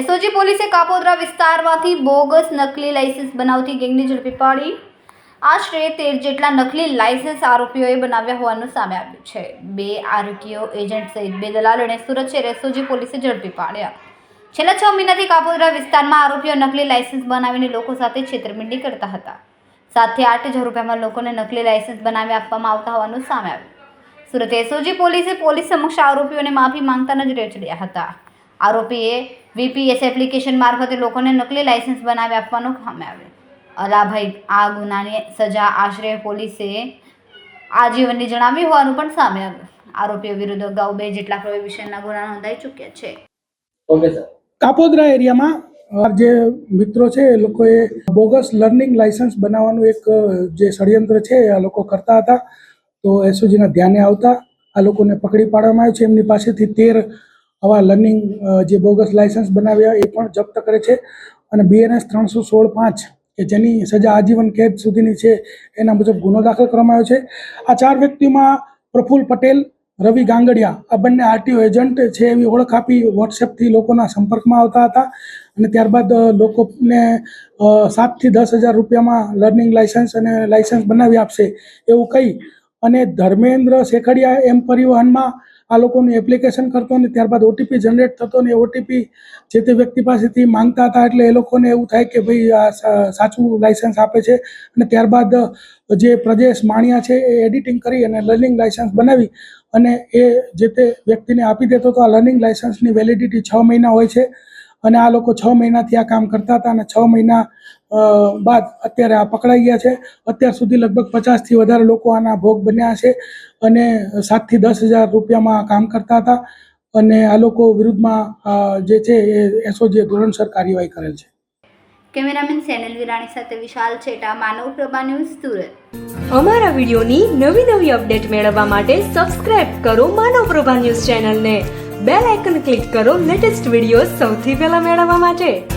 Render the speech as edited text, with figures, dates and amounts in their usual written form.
SOG પોલીસે કાપોદ્રા વિસ્તારમાંથી bogus નકલી લાયસન્સ બનાવતી ગેંગને ઝડપી પાડી આશરે 13 જેટલા નકલી લાયસન્સ આરોપીઓએ બનાવ્યા હોવાનું સામે આવ્યું છે. 2 આરોપીઓ એજન્ટ સહિત 2 દલાલોને સુરત શહેર એસઓજી પોલીસે ઝડપી પાડ્યા. છેલ્લા 6 મહિનાથી કાપોદ્રા વિસ્તારમાં આરોપીઓ નકલી લાયસન્સ બનાવીને લોકો સાથે છેતરપિંડી કરતા હતા. 7 થી 8 હજાર રૂપિયામાં લોકોને નકલી લાયસન્સ બનાવી આપવામાં આવતા હોવાનું સામે આવ્યું. સુરત એસઓજી પોલીસે પોલીસ સમક્ષ આરોપીઓને માફી માંગતા નજરે ચડ્યા હતા. આરોપીએ VPS એપ્લિકેશન મારફતે લોકોને નકલી લાયસન્સ બનાવી આપવાનું સામે આવ્યું. અલાભાઈ આ ગુનાની સજા આશરે પોલીસે આજીવનની જણાવી હોવાનું પણ સામે આવ્યું. આરોપીઓ વિરુદ્ધ અગાઉ 2 જેટલા પ્રોહિબિશનના ગુના નોંધાઈ ચૂક્યા છે. કાપોદ્રા એરિયામાં જે મિત્રો છે એ લોકોએ બોગસ લર્નિંગ લાયસન્સ બનાવવાનું એક જે ષડયંત્ર છે આ લોકો કરતા હતા. તો એસઓજીના ધ્યાને આવતા આ લોકોને પકડી પાડવામાં આવ્યું છે. એમની પાસેથી 13 આવા લર્નિંગ જે બોગસ લાયસન્સ બનાવ્યા એ પણ જપ્ત કરે છે. અને BNS 316(5) કે જેની સજા આજીવન કેદ સુધીની છે એના મુજબ ગુનો દાખલ કરવામાં આવ્યો છે. આ 4 વ્યક્તિઓમાં પ્રફુલ્લ પટેલ, રવિ ગાંગડિયા આ બંને RTO એજન્ટ છે એવી ઓળખ આપી વોટ્સએપથી લોકોના સંપર્કમાં આવતા હતા. અને ત્યારબાદ લોકોને 7 થી 10 હજાર રૂપિયામાં લર્નિંગ લાયસન્સ અને લાયસન્સ બનાવી આપશે એવું કહી અને ધર્મેન્દ્ર શેખડિયા એમ પરિવહનમાં આ લોકોની એપ્લિકેશન કરતો અને ત્યારબાદ OTP જનરેટ થતો અને OTP જે તે વ્યક્તિ પાસેથી માંગતા હતા. એટલે એ લોકોને એવું થાય કે ભાઈ આ સાચું લાયસન્સ આપે છે. અને ત્યારબાદ જે પ્રજેશ માણિયા છે એ એડિટિંગ કરી અને લર્નિંગ લાયસન્સ બનાવી અને એ જે તે વ્યક્તિને આપી દેતો હતો. આ લર્નિંગ લાયસન્સની વેલિડિટી 6 મહિના હોય છે. અને આ લોકો 6 મહિનાથી આ કામ કરતા હતા અને 6 મહિના બાદ અત્યારે આ પકડાઈ ગયા છે. અત્યાર સુધી લગભગ 50થી વધારે લોકો આના ભોગ બન્યા છે અને 7 થી 10 હજાર રૂપિયામાં કામ કરતા હતા. અને આ લોકો વિરુદ્ધમાં જે છે એ એસઓજીએ ધોરણસર કાર્યવાહી કરેલ છે. કેમેરામેન સેનલ વિરાણી સાથે વિશાલ છેટા, માનવ પ્રભા ન્યૂઝ, સુરત. અમારા વિડીયોની નવી અપડેટ મેળવવા માટે સબસ્ક્રાઇબ કરો માનવ પ્રભા ન્યૂઝ ચેનલને. બેલ આઇકન ક્લિક કરો લેટેસ્ટ વિડીયો સૌથી પહેલા મેળવવા માટે.